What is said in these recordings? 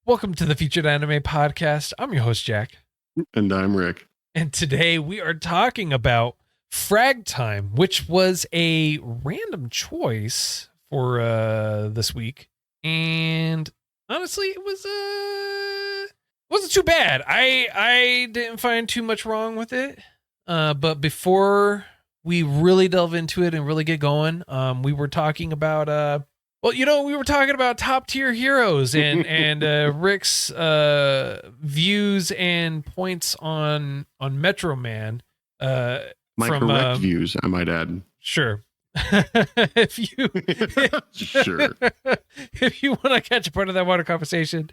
Welcome to the Featured Anime Podcast. I'm your host, Jack. And I'm Rick. And today we are talking about Fragtime, which was a random choice for this week. And honestly, it wasn't too bad. I didn't find too much wrong with it. But before we really delve into it and really get going, we were talking about we were talking about top tier heroes and Rick's views and points on Metro Man. My correct views, I might add. Sure. if you want to catch a part of that water conversation,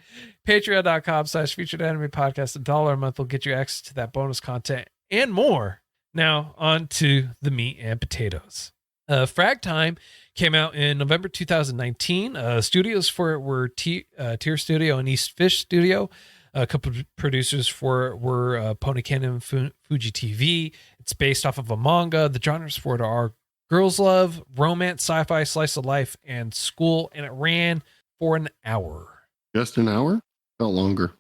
patreon.com/featured anime podcast. $1 a month will get you access to that bonus content and more. Now on to the meat and potatoes. Fragtime came out in November 2019. Studios for it were Tier Studio and East Fish Studio. A couple of producers for it were Pony Canyon, Fuji TV. It's based off of a manga. The genres for it are girls love, romance, sci-fi, slice of life, and school. And it ran for an hour. Just an hour? Felt longer.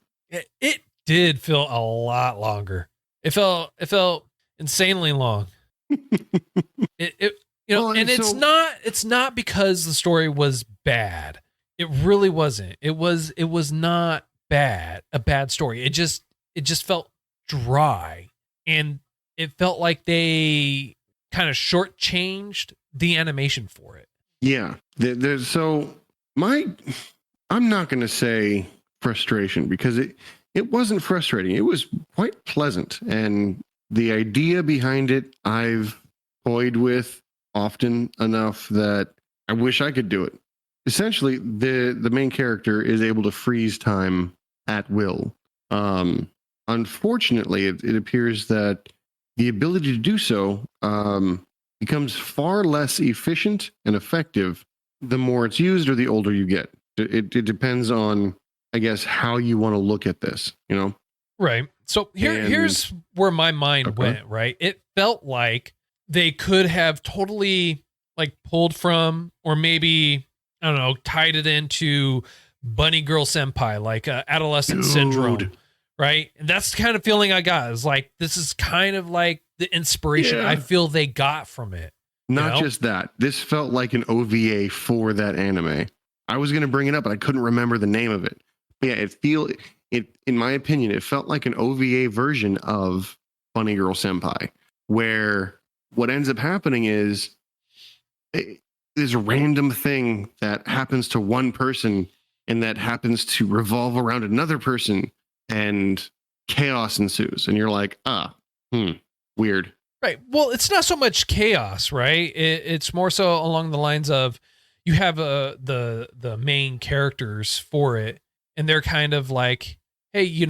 It did feel a lot longer. It felt insanely long. It's not because the story was bad. It really wasn't. It was not a bad story. It just felt dry, and it felt like they kind of shortchanged the animation for it. Yeah. I'm not going to say frustration because it wasn't frustrating. It was quite pleasant, and the idea behind it I've toyed with often enough that I wish I could do it. Essentially, the main character is able to freeze time at will. Unfortunately, it appears that the ability to do so becomes far less efficient and effective the more it's used or the older you get. It depends on, I guess, how you want to look at this, you know? Right. So here's where my mind went, right? It felt like they could have totally like pulled from, or maybe, I don't know, tied it into Bunny Girl Senpai, like adolescent syndrome, right? And that's the kind of feeling I got. Is like, this is kind of like the inspiration I feel they got from it. Not just that. This felt like an OVA for that anime. I was going to bring it up, but I couldn't remember the name of it. But yeah, in my opinion, it felt like an OVA version of Bunny Girl Senpai, where what ends up happening is this random thing that happens to one person and that happens to revolve around another person, and chaos ensues. And you're like, weird. Right. Well, it's not so much chaos, right? It's more so along the lines of you have the main characters for it, and they're kind of like, hey,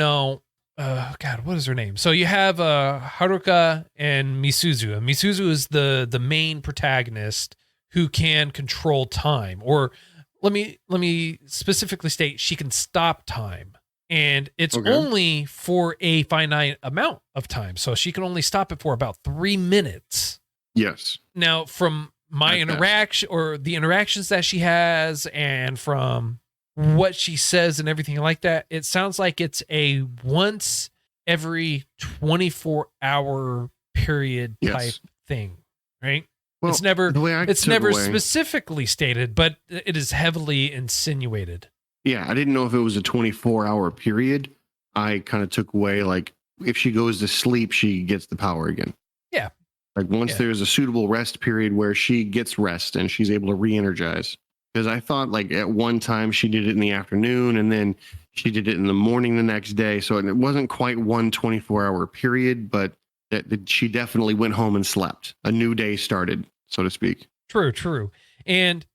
God, what is her name? So you have Haruka and Misuzu. And Misuzu is the main protagonist who can control time, or let me specifically state, she can stop time, and it's only for a finite amount of time. So she can only stop it for about 3 minutes. Yes. Now, from my interaction or the interactions that she has, and from what she says and everything like that, it sounds like it's a once every 24-hour period type thing, right? Well, it's never specifically stated, but it is heavily insinuated. Yeah, I didn't know if it was a 24-hour period. I kind of took away, like, if she goes to sleep, she gets the power again. Yeah. Like, once there's a suitable rest period where she gets rest and she's able to re-energize. Because I thought, like, at one time she did it in the afternoon, and then she did it in the morning the next day. So it wasn't quite one 24-hour period, but she definitely went home and slept. A new day started, so to speak. True. And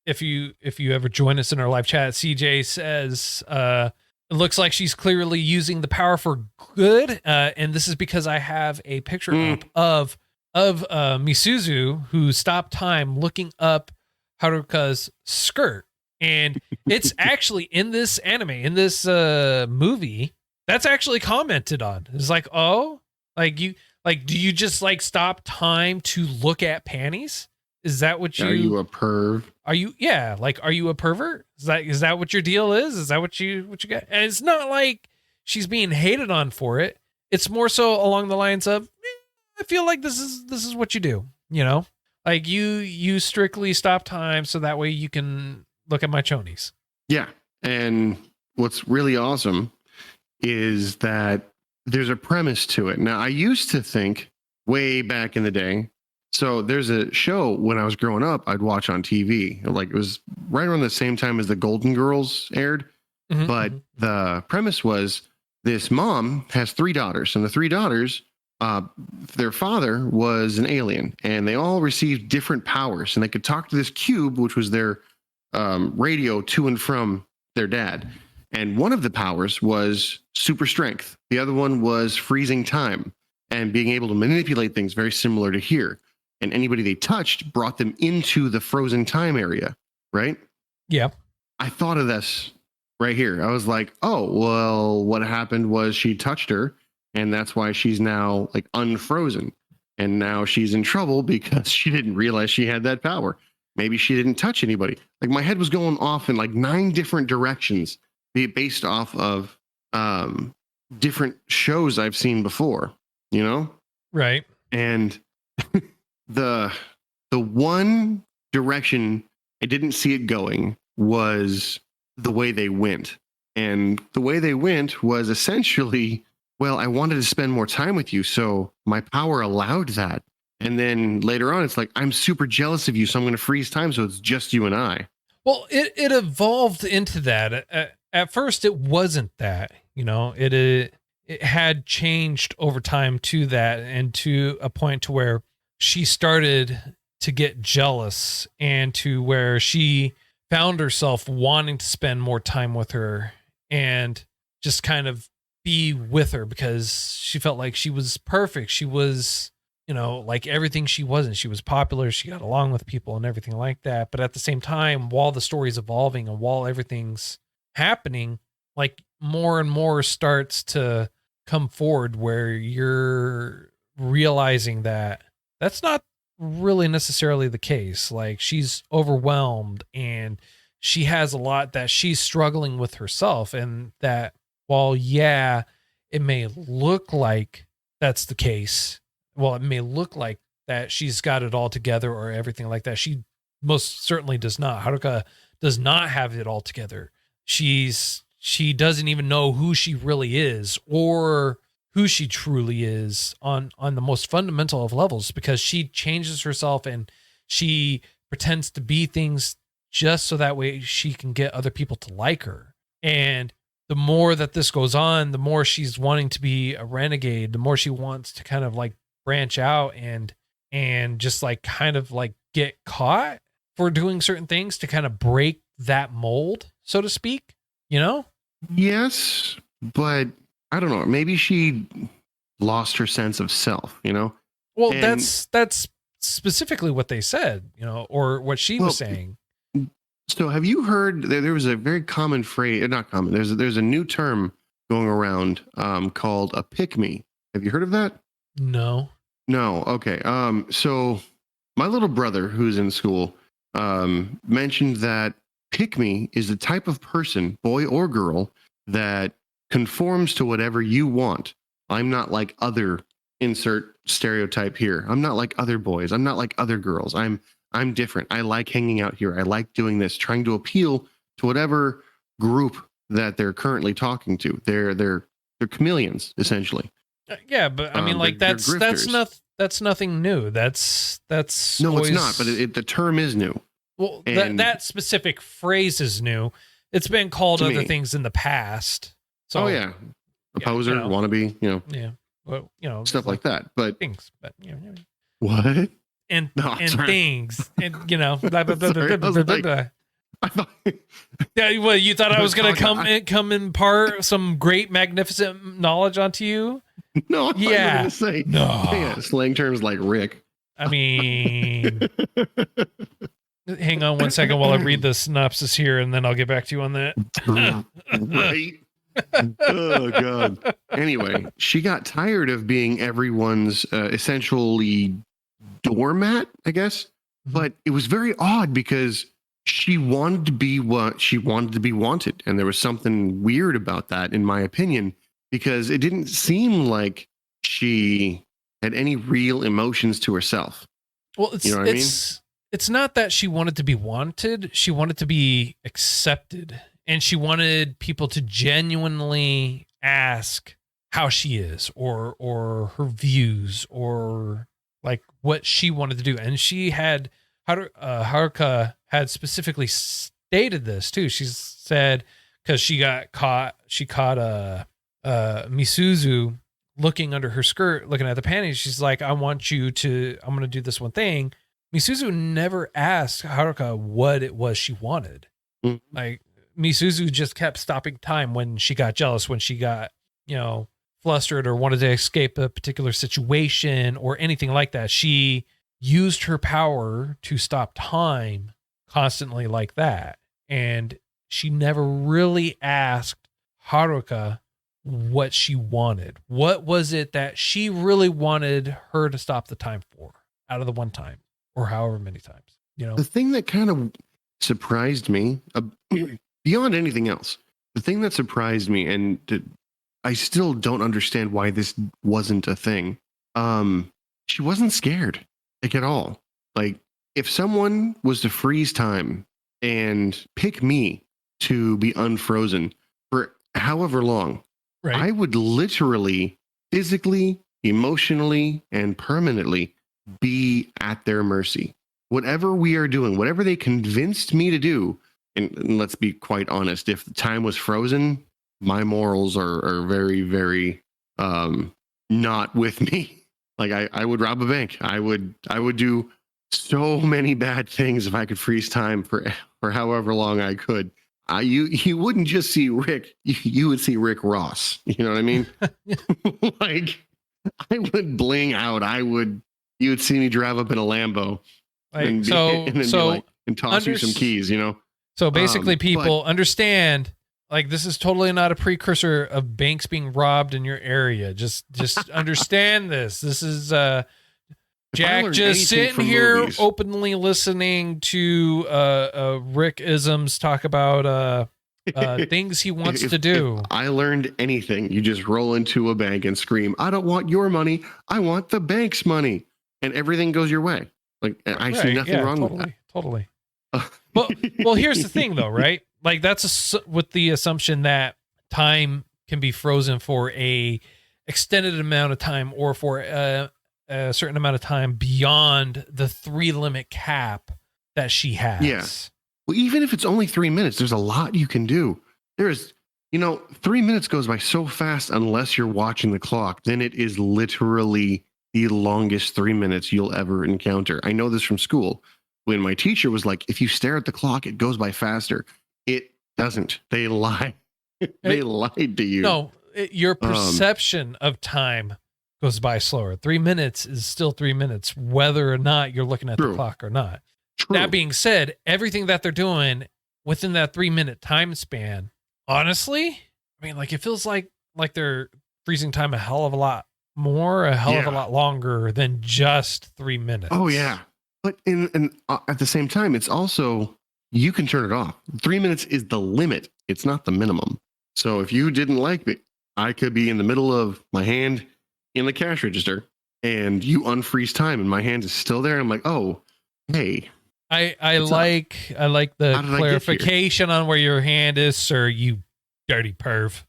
if you ever join us in our live chat, CJ says it looks like she's clearly using the power for good, and this is because I have a picture up of Misuzu, who stopped time looking up Haruka's skirt, and it's actually in this anime, in this movie, that's actually commented on. It's like, do you just like stop time to look at panties? Is that what you? Are you a perv? Are you? Yeah. Like, are you a pervert? Is that what your deal is? Is that what you got? And it's not like she's being hated on for it. It's more so along the lines of, I feel like this is what you do. You know, like you strictly stop time so that way you can look at my chonies. Yeah. And what's really awesome is that there's a premise to it. Now, I used to think way back in the day. So there's a show when I was growing up, I'd watch on TV. Like, it was right around the same time as the Golden Girls aired. Mm-hmm, But the premise was this mom has 3 daughters, and the 3 daughters, their father was an alien, and they all received different powers, and they could talk to this cube, which was their radio to and from their dad. And one of the powers was super strength. The other one was freezing time and being able to manipulate things very similar to here. And anybody they touched brought them into the frozen time area, right? Yeah. I thought of this right here. I was like, oh, well, what happened was she touched her, and that's why she's now like unfrozen. And now she's in trouble because she didn't realize she had that power. Maybe she didn't touch anybody. Like, my head was going off in like 9 different directions based off of different shows I've seen before, you know? Right. And the one direction I didn't see it going was the way they went. And the way they went was essentially, well, I wanted to spend more time with you, so my power allowed that. And then later on, it's like, I'm super jealous of you, so I'm going to freeze time so it's just you and I. Well, it evolved into that. At first, it wasn't that. You know, it had changed over time to that, and to a point to where she started to get jealous, and to where she found herself wanting to spend more time with her and just kind of be with her, because she felt like she was perfect. She was, you know, like everything she wasn't. She was popular. She got along with people and everything like that. But at the same time, while the story's evolving and while everything's happening, like more and more starts to come forward where you're realizing that that's not really necessarily the case. Like, she's overwhelmed and she has a lot that she's struggling with herself, and that while, yeah, it may look like that's the case, well, it may look like that she's got it all together or everything like that, she most certainly does not. Haruka does not have it all together. She doesn't even know who she really is or who she truly is on the most fundamental of levels, because she changes herself and she pretends to be things just so that way she can get other people to like her. And the more that this goes on, the more she's wanting to be a renegade, the more she wants to kind of like branch out and just like kind of like get caught for doing certain things to kind of break that mold, so to speak, you know? Yes, but I don't know. Maybe she lost her sense of self, you know? Well, that's specifically what they said, you know, or what she was saying. So have you heard, there was a very common phrase, not common, there's a new term going around called a pick-me. Have you heard of that? No. Okay. So my little brother, who's in school, mentioned that pick-me is the type of person, boy or girl, that conforms to whatever you want. I'm not like other, insert stereotype here. I'm not like other boys. I'm not like other girls. I'm different. I like hanging out here. I like doing this, trying to appeal to whatever group that they're currently talking to. They're chameleons, essentially. Yeah, but I mean, like that's nothing new. That's no, always... it's not. But the term is new. Well, that specific phrase is new. It's been called other things in the past. So, a poser, wannabe, yeah, well, stuff like that. But things, but what? And things, and blah, blah, blah, sorry, blah, blah, blah, blah. I thought, yeah, well, you thought I was going to come impart some great, magnificent knowledge onto you? No, I thought you were going to say slang terms like Rick. I mean, hang on one second while I read the synopsis here, and then I'll get back to you on that. Right. Oh God. Anyway, she got tired of being everyone's essentially doormat, I guess. But it was very odd because she wanted to be what she wanted to be wanted. And there was something weird about that, in my opinion, because it didn't seem like she had any real emotions to herself. Well, You know what I mean? it's not that she wanted to be wanted. She wanted to be accepted, and she wanted people to genuinely ask how she is, or her views, or like what she wanted to do. And she had Haruka had specifically stated this too. She said, because she caught Misuzu looking under her skirt, looking at the panties. She's like, I'm going to do this one thing. Misuzu never asked Haruka what it was she wanted. Mm-hmm. Like, Misuzu just kept stopping time when she got jealous, when she got, flustered or wanted to escape a particular situation or anything like that. She used her power to stop time constantly like that. And she never really asked Haruka what she wanted. What was it that she really wanted her to stop the time for, out of the one time or however many times, The thing that kind of surprised me beyond anything else, the thing that surprised me, and I still don't understand why this wasn't a thing. She wasn't scared, like, at all. Like, if someone was to freeze time and pick me to be unfrozen for however long, right? I would literally, physically, emotionally, and permanently be at their mercy. Whatever we are doing, whatever they convinced me to do, and let's be quite honest, if the time was frozen, my morals are very, very not with me. Like, I would rob a bank. I would do so many bad things if I could freeze time for however long I could. You wouldn't just see Rick, you would see Rick Ross. You know what I mean? Like, I would bling out. You would see me drive up in a Lambo and toss you some keys, So basically, people understand, like, this is totally not a precursor of banks being robbed in your area. Just understand this. This is Jack just sitting here movies, openly listening to Rick isms talk about things he wants to do. If I learned anything, you just roll into a bank and scream, I don't want your money, I want the bank's money. And everything goes your way. Like, I see nothing wrong with that. Totally. Well, here's the thing, though, right? Like, that's with the assumption that time can be frozen for a extended amount of time, or for a certain amount of time beyond the 3 limit cap that she has. Yeah. Well, even if it's only 3 minutes, there's a lot you can do. There's, 3 minutes goes by so fast unless you're watching the clock. Then it is literally the longest 3 minutes you'll ever encounter. I know this from school. When my teacher was like, if you stare at the clock, it goes by faster. It doesn't. They lie. They lied to you. No, your perception of time goes by slower. 3 minutes is still 3 minutes, whether or not you're looking at the clock or not. True. That being said, everything that they're doing within that 3 minute time span, honestly, I mean, like, it feels like they're freezing time a hell of a lot more, a hell of a lot longer than just 3 minutes. Oh, yeah. But at the same time, it's also, you can turn it off. 3 minutes is the limit. It's not the minimum. So if you didn't like it, I could be in the middle of my hand in the cash register and you unfreeze time and my hand is still there. I'm like, oh, hey. I like the clarification on where your hand is, sir, you dirty perv.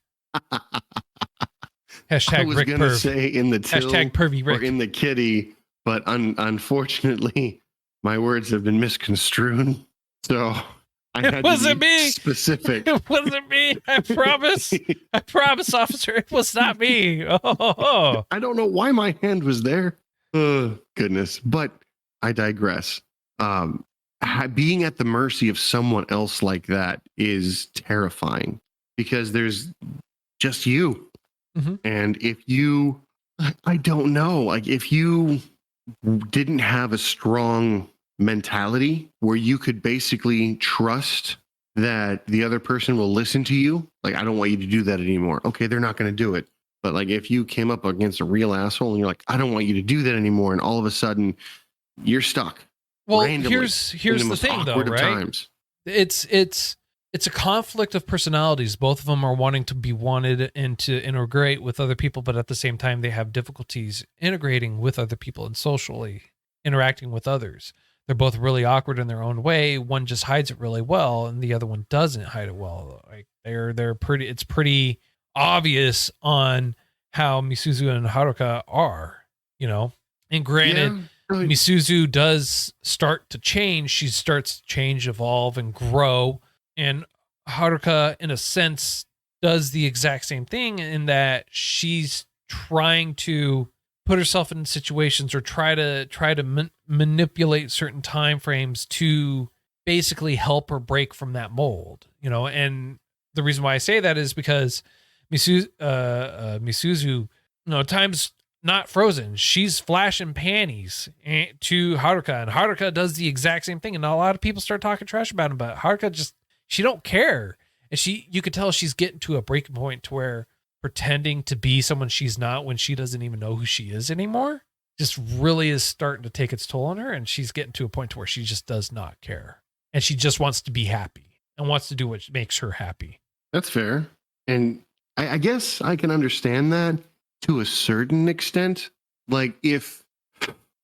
Hashtag I was Rick going to perv. say in the till Hashtag pervy Rick. Or in the kitty, but unfortunately, my words have been misconstrued. So I had to be specific. It wasn't me. I promise. I promise, officer. It was not me. Oh. I don't know why my hand was there. Goodness. But I digress. Being at the mercy of someone else like that is terrifying because there's just you. Mm-hmm. And I don't know, like, if you didn't have a strong mentality where you could basically trust that the other person will listen to you, like, I don't want you to do that anymore. Okay, they're not going to do it. But, like, if you came up against a real asshole and you're like, I don't want you to do that anymore, and all of a sudden you're stuck Well, randomly here's in the most thing though, awkward of right? times. It's a conflict of personalities. Both of them are wanting to be wanted and to integrate with other people, but at the same time, they have difficulties integrating with other people and socially interacting with others. They're both really awkward in their own way. One just hides it really well, and the other one doesn't hide it well. Like they're pretty. It's pretty obvious on how Misuzu and Haruka are, you know. And granted, Really. Misuzu does start to change. She starts to change, evolve, and grow. And Haruka, in a sense, does the exact same thing in that she's trying to put herself in situations or try to manipulate certain time frames to basically help her break from that mold, you know. And the reason why I say that is because Misuzu, you know, time's not frozen. She's flashing panties to Haruka, and Haruka does the exact same thing. And a lot of people start talking trash about him, but Haruka she don't care. And you could tell she's getting to a breaking point to where pretending to be someone she's not when she doesn't even know who she is anymore just really is starting to take its toll on her. And she's getting to a point to where she just does not care. And she just wants to be happy and wants to do what makes her happy. That's fair. And I guess I can understand that to a certain extent. Like, if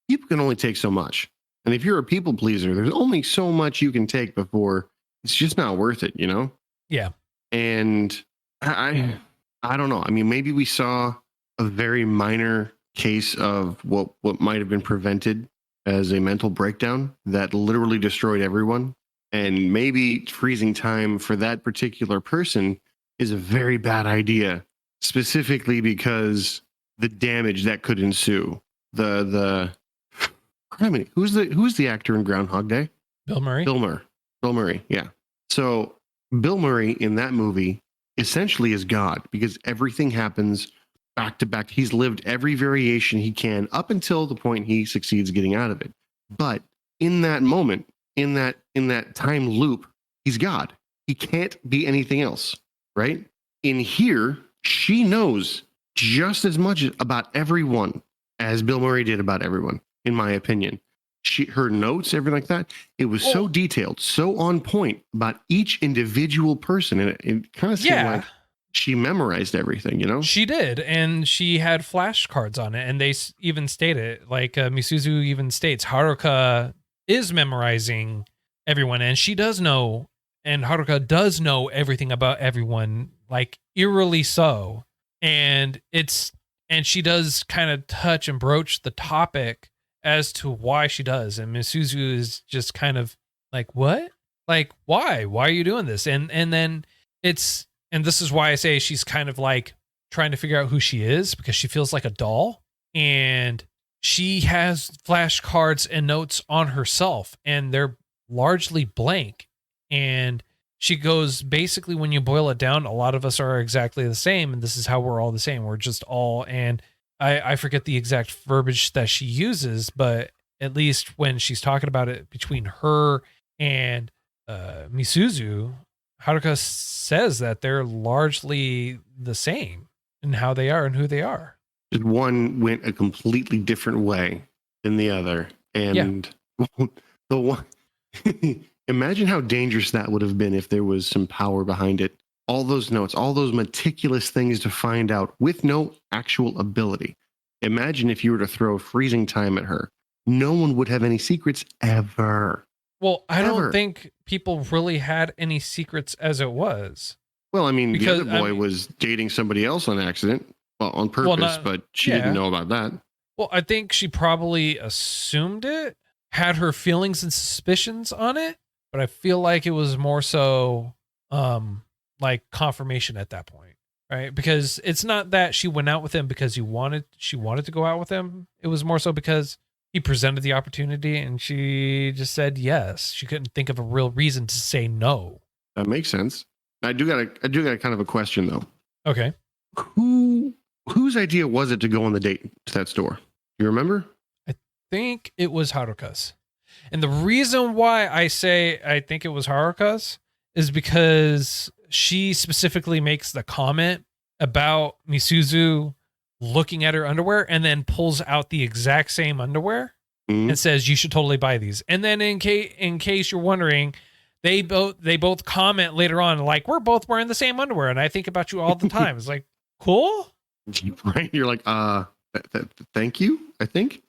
people can only take so much, and if you're a people pleaser, there's only so much you can take before it's just not worth it, you know? Yeah. And I don't know. I mean, maybe we saw a very minor case of what might have been prevented as a mental breakdown that literally destroyed everyone. And maybe freezing time for that particular person is a very bad idea, specifically because the damage that could ensue. I mean, who's the actor in Groundhog Day? Bill Murray. Bill Murray, yeah. So Bill Murray in that movie essentially is God, because everything happens back to back. He's lived every variation he can up until the point he succeeds getting out of it. But in that moment, in that time loop, he's God. He can't be anything else, right? In here, she knows just as much about everyone as Bill Murray did about everyone, in my opinion. Her notes, everything like that, it was so detailed, so on point about each individual person. And it kind of seemed like she memorized everything, you know? She did. And she had flashcards on it. And they even state it, like Misuzu even states, Haruka is memorizing everyone. And she does know, and Haruka does know everything about everyone, like eerily so. And she does kind of touch and broach the topic as to why she does. And Misuzu is just kind of like, what? Like, why? Why are you doing this? And then this is why I say she's kind of like trying to figure out who she is, because she feels like a doll. And she has flashcards and notes on herself, and they're largely blank. And she goes, basically, when you boil it down, a lot of us are exactly the same. And this is how we're all the same. We're just all, and I forget the exact verbiage that she uses, but at least when she's talking about it between her and Misuzu, Haruka says that they're largely the same in how they are and who they are. Just one went a completely different way than the other. And the one, imagine how dangerous that would have been if there was some power behind it. All those notes, all those meticulous things to find out with no actual ability. Imagine if you were to throw freezing time at her. No one would have any secrets ever. Well, I don't think people really had any secrets as it was. Well, I mean, the other boy was dating somebody else on accident, well, on purpose, but she didn't know about that. Well, I think she probably assumed it, had her feelings and suspicions on it, but I feel like it was more so like confirmation at that point, right? Because it's not that she went out with him because she wanted to go out with him. It was more so because he presented the opportunity and she just said yes. She couldn't think of a real reason to say no. That makes sense. I do got a kind of a question though. Okay. Whose idea was it to go on the date to that store? You remember? I think it was Haruka's. And the reason why I say I think it was Haruka's is because she specifically makes the comment about Misuzu looking at her underwear and then pulls out the exact same underwear. and says you should totally buy these. And then in case you're wondering, they both comment later on like, we're both wearing the same underwear and I think about you all the time. It's like, cool. Right? You're like, thank you, I think.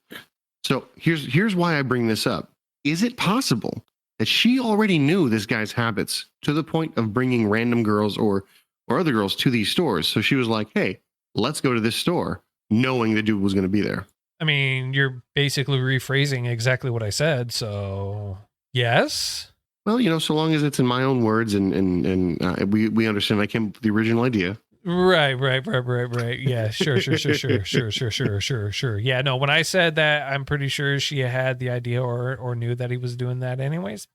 So here's why I bring this up. Is it possible that she already knew this guy's habits to the point of bringing random girls or other girls to these stores? So she was like, hey, let's go to this store, knowing the dude was going to be there. I mean, you're basically rephrasing exactly what I said. So yes. Well, so long as it's in my own words and we understand I came up with the original idea. Right. Yeah, sure. Yeah, no, when I said that, I'm pretty sure she had the idea or knew that he was doing that anyways.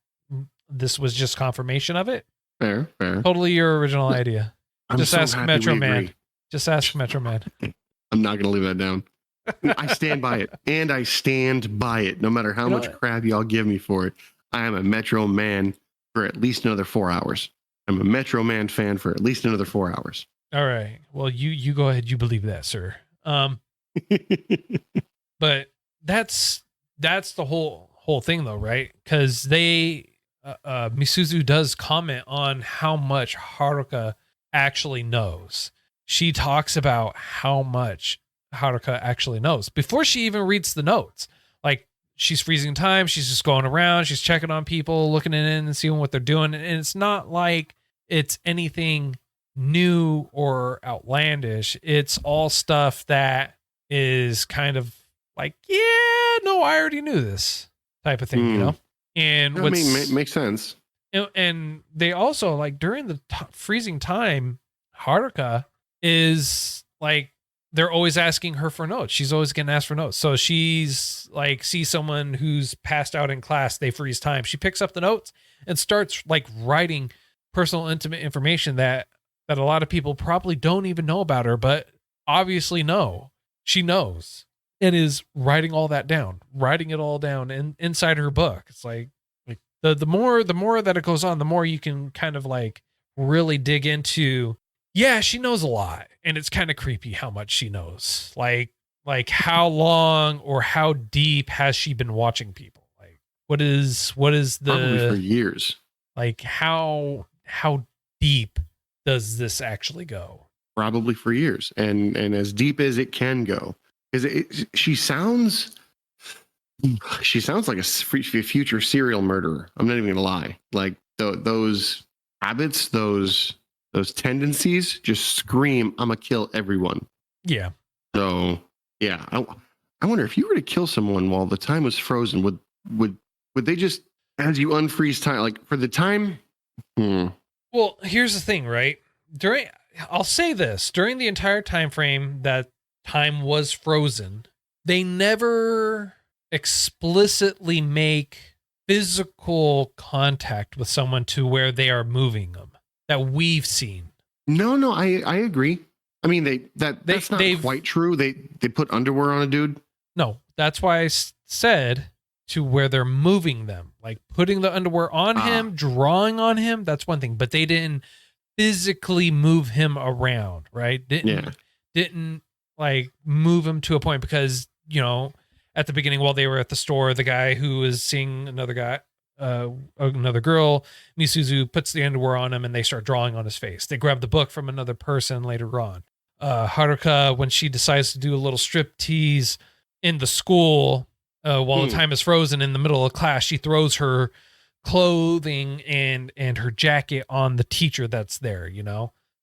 This was just confirmation of it. Fair. Totally your original idea. Just ask Metro Man. Just ask Metro Man. I'm not going to leave that down. I stand by it. And I stand by it. No matter how much crap y'all give me for it. I am a Metro Man for at least another 4 hours. I'm a Metro Man fan for at least another 4 hours. All right. Well, you go ahead. You believe that, sir. But that's the whole thing, though, right? Because Misuzu does comment on how much Haruka actually knows. She talks about how much Haruka actually knows before she even reads the notes. Like, she's freezing time. She's just going around. She's checking on people, looking in and seeing what they're doing. And it's not like it's anything new or outlandish. It's all stuff that is kind of like, yeah, no, I already knew this type of thing, And I mean, makes sense. And they also, like, during the freezing time, Haruka is like, they're always asking her for notes. She's always getting asked for notes. So she's like, sees someone who's passed out in class, they freeze time. She picks up the notes and starts like writing personal, intimate information that a lot of people probably don't even know about her, but obviously know. She knows and is writing all that down, writing it all down inside her book. It's like the more that it goes on, the more you can kind of like really dig into. Yeah, she knows a lot, and it's kind of creepy how much she knows. Like how long or how deep has she been watching people? Like what is the probably for years? Like how deep does this actually go? Probably for years, and as deep as it can go. Because she sounds like a future serial murderer. I'm not even gonna lie. Like those habits, those tendencies just scream, I'm gonna kill everyone. Yeah. So yeah, I wonder if you were to kill someone while the time was frozen, would they just, as you unfreeze time, like for the time? Well, here's the thing, right? I'll say this, during the entire time frame that time was frozen, they never explicitly make physical contact with someone to where they are moving them that we've seen. No, I agree. I mean, that's not quite true. They put underwear on a dude. No, that's why I said to where they're moving them, like putting the underwear on him, drawing on him. That's one thing, but they didn't physically move him around, right? Didn't like move him to a point because, at the beginning while they were at the store, the guy who was seeing another girl, Misuzu puts the underwear on him and they start drawing on his face. They grab the book from another person later on. Haruka, when she decides to do a little strip tease in the school, while the time is frozen in the middle of class, she throws her clothing and her jacket on the teacher that's there,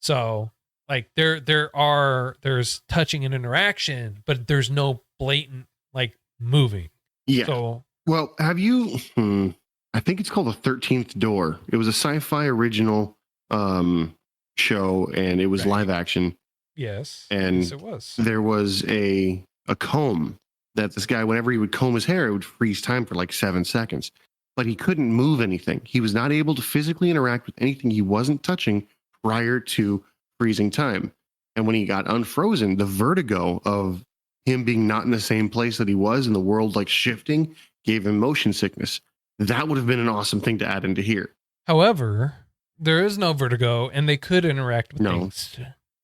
So like there's touching and interaction, but there's no blatant like moving. Yeah. So, well, have you, I think it's called The 13th Door. It was a sci-fi original show, and it was live action. Yes. And yes, it was. There was a comb that this guy, whenever he would comb his hair, it would freeze time for like 7 seconds. But he couldn't move anything. He was not able to physically interact with anything he wasn't touching prior to freezing time. And when he got unfrozen, the vertigo of him being not in the same place that he was and the world like shifting gave him motion sickness. That would have been an awesome thing to add into here. However, there is no vertigo and they could interact with things.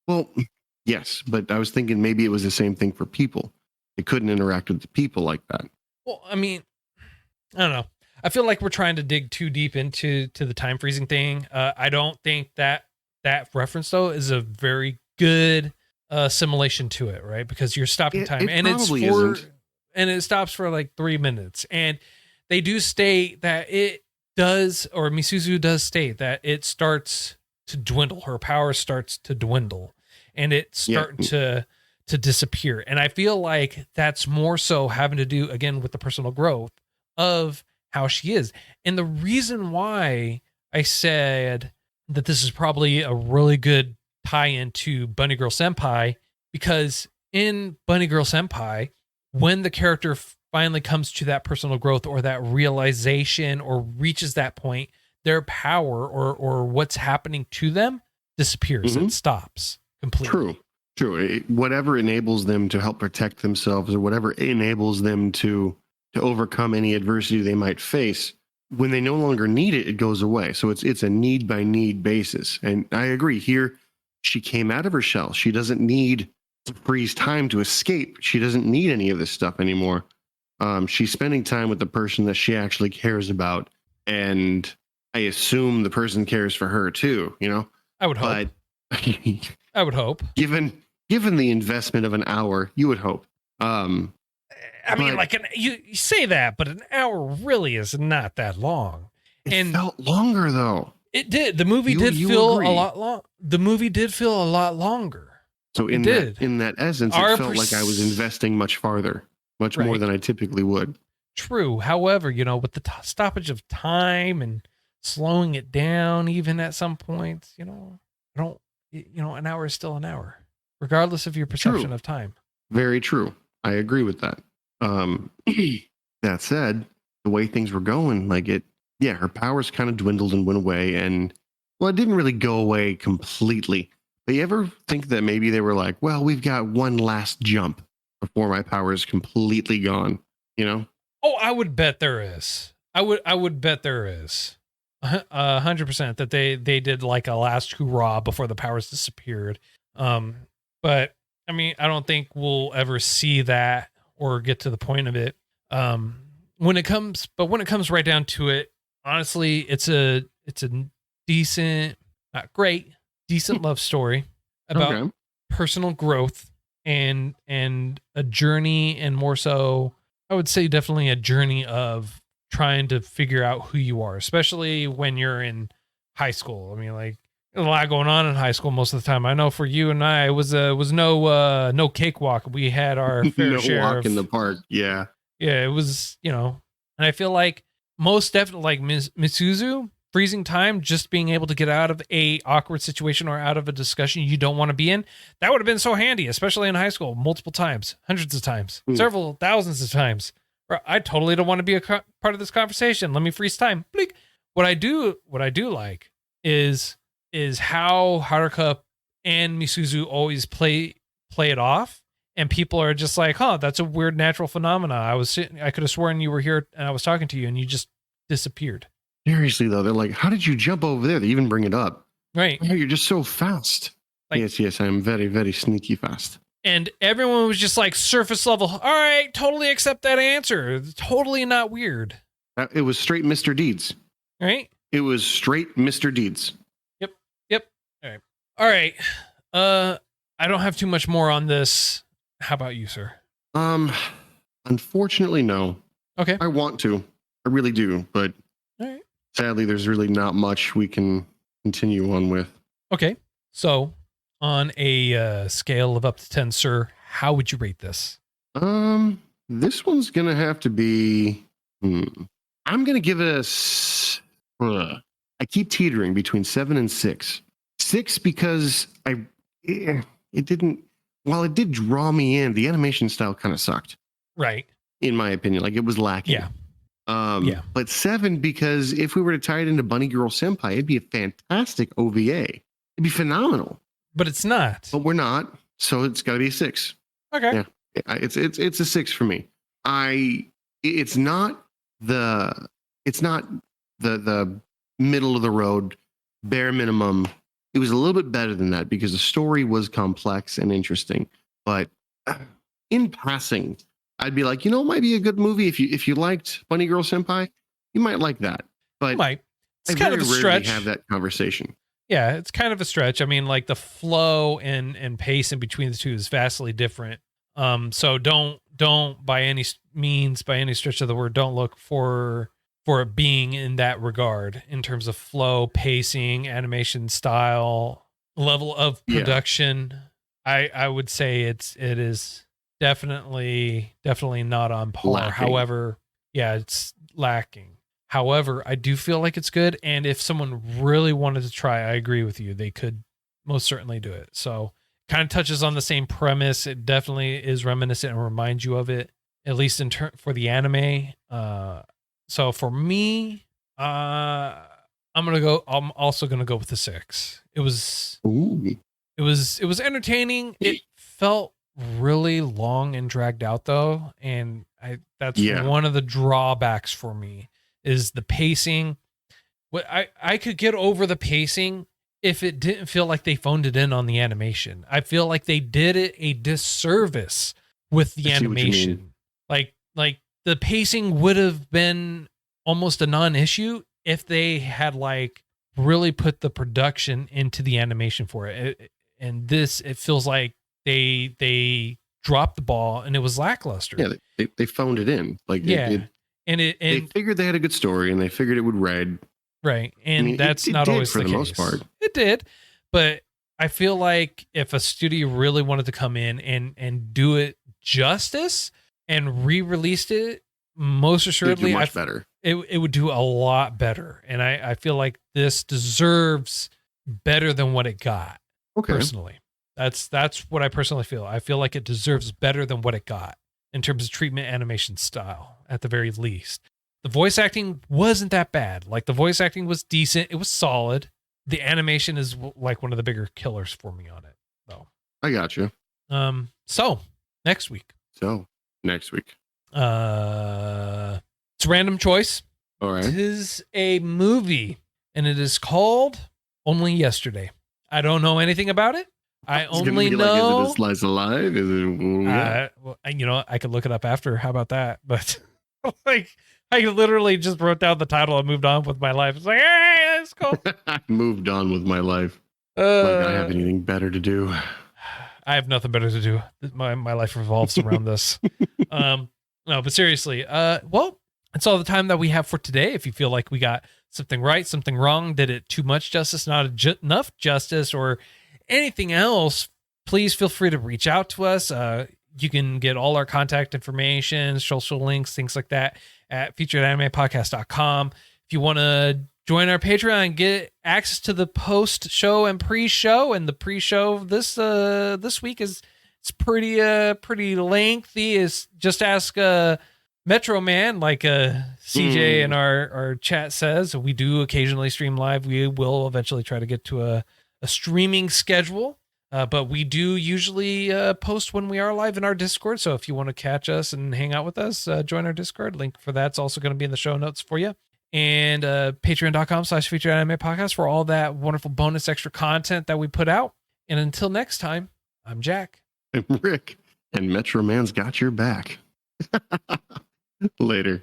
Well, yes, but I was thinking maybe it was the same thing for people. They couldn't interact with the people like that. Well, I mean, I don't know. I feel like we're trying to dig too deep into the time freezing thing. I don't think that reference though is a very good simulation to it, right? Because you're stopping time, It and it's probably for isn't. and it stops for like 3 minutes, and they do state that it does, or Misuzu does state that it starts to dwindle. Her power starts to dwindle, and it's Yeah. starting to disappear. And I feel like that's more so having to do again with the personal growth of how she is. And the reason why I said that this is probably a really good tie into Bunny Girl Senpai, because in Bunny Girl Senpai, when the character finally comes to that personal growth or that realization or reaches that point, their power or what's happening to them disappears. Mhm. It stops completely. True. Whatever enables them to help protect themselves, or whatever enables them to overcome any adversity they might face, when they no longer need it, it goes away. So it's a need by need basis. And I agree here. She came out of her shell. She doesn't need to freeze time to escape. She doesn't need any of this stuff anymore. She's spending time with the person that she actually cares about, and I assume the person cares for her too. You know, I would hope. but I would hope. given the investment of an hour, you would hope. I mean, But- like you say that, but an hour really is not that long. It And felt longer though. it did. The movie You- did you feel agree. a lot long. The movie did feel a lot longer. So in did. that essence, Our it felt like I was investing much farther, much more Right. than I typically would. True. However, with the stoppage of time and slowing it down, even at some points, I don't, an hour is still an hour, regardless of your perception True. of time. Very true. I agree with that. That said, the way things were going, her powers kind of dwindled and went away, and well, it didn't really go away completely. But you ever think that maybe they were like, well, we've got one last jump before my power is completely gone, you know? Oh, I would bet there is. I would bet there is 100% that they did like a last hurrah before the powers disappeared. But I mean, I don't think we'll ever see that or get to the point of it. When it comes right down to it, honestly, it's a decent, not great, decent love story about Okay. personal growth and a journey, and more so, I would say definitely a journey of trying to figure out who you are, especially when you're in high school. I mean, like, there's a lot going on in high school most of the time. I know for you and I, it was no cakewalk. We had our fair No share walk of, in the park. Yeah. yeah, it was, and I feel like most definitely, like Misuzu, freezing time, just being able to get out of a awkward situation or out of a discussion you don't want to be in, that would have been so handy, especially in high school, multiple times, hundreds of times, several thousands of times. Or, I totally don't want to be a part of this conversation. Let me freeze time. Bleak. What I do like is how Haruka and Misuzu always play it off, and people are just like, "Huh, that's a weird natural phenomena. I could have sworn you were here and I was talking to you, and you just disappeared." Seriously though, they're like, how did you jump over there? They even bring it up. Right. Oh, you're just so fast. Like- yes, I'm very, very sneaky fast. And everyone was just like surface level. All right, totally accept that answer. It's totally not weird. It was straight Mr. Deeds. Right? It was straight Mr. Deeds. Yep. All right. I don't have too much more on this. How about you, sir? Unfortunately, no. Okay. I want to. I really do, but All right. sadly, there's really not much we can continue on with. Okay. So, on a scale of up to 10, sir, how would you rate this? This one's gonna have to be. I'm gonna give it I keep teetering between 7 and 6. 6 because it didn't. While it did draw me in, the animation style kind of sucked, Right. in my opinion. Like, it was lacking. Yeah. Yeah. But 7 because if we were to tie it into Bunny Girl Senpai, it'd be a fantastic OVA. It'd be phenomenal. But it's not. But we're not, so it's got to be a 6. Okay. Yeah. It's a 6 for me. It's not the middle of the road, bare minimum. It was a little bit better than that because the story was complex and interesting. But in passing, I'd be like, it might be a good movie if you liked Bunny Girl Senpai, you might like that. But Might. It's I kind very of a rarely stretch. have that conversation. Yeah, it's kind of a stretch. I mean, like the flow and pace in between the two is vastly different. So don't by any means, by any stretch of the word, don't look for it being in that regard in terms of flow, pacing, animation style, level of Yeah. production. I would say it is definitely not on par. Lacking. However, yeah, it's lacking. However, I do feel like it's good, and if someone really wanted to try, I agree with you. They could most certainly do it. So, kind of touches on the same premise. It definitely is reminiscent and reminds you of it, at least in for the anime. So for me, I'm also gonna go with the 6. It was Ooh. it was entertaining. It felt really long and dragged out though, and that's one of the drawbacks for me is the pacing. What I could get over the pacing if it didn't feel like they phoned it in on the animation. I feel like they did it a disservice with the animation. Like the pacing would have been almost a non-issue if they had like really put the production into the animation for it. And this, it feels like they dropped the ball and it was lackluster. Yeah, they phoned it in. Like they figured they had a good story and they figured it would read. Right. And that's not always the case. Most part. It did. But I feel like if a studio really wanted to come in and do it justice and re-released it, most assuredly, much better. It would do a lot better. And I feel like this deserves better than what it got. Okay. Personally. That's what I personally feel. I feel like it deserves better than what it got in terms of treatment, animation style, at the very least. The voice acting wasn't that bad. Like the voice acting was decent. It was solid. The animation is like one of the bigger killers for me on it, though. I got you. So next week. It's a random choice. All right. It is a movie, and it is called Only Yesterday. I don't know anything about it. I only know. Like, is it a slice of life? Is it? Well, I could look it up after. How about that? But like, I literally just wrote down the title and moved on with my life. It's like, hey, that's cool. I moved on with my life. Like I have anything better to do. I have nothing better to do. My life revolves around this. No, but seriously, well, it's all the time that we have for today. If you feel like we got something right, something wrong, did it too much justice, not enough justice, or anything else, please feel free to reach out to us. You can get all our contact information, social links, things like that at featuredanimepodcast.com. If you want to join our Patreon and get access to the post-show and pre-show, and the pre-show this week is it's pretty lengthy. Is just ask Metro Man, like CJ in our chat says. We do occasionally stream live. We will eventually try to get to a streaming schedule. But we do usually post when we are live in our Discord. So if you want to catch us and hang out with us, join our Discord. Link for that's also going to be in the show notes for you. And patreon.com/featuredanimepodcast for all that wonderful bonus extra content that we put out. And until next time, I'm Jack. I'm Rick. And Metro Man's got your back. Later.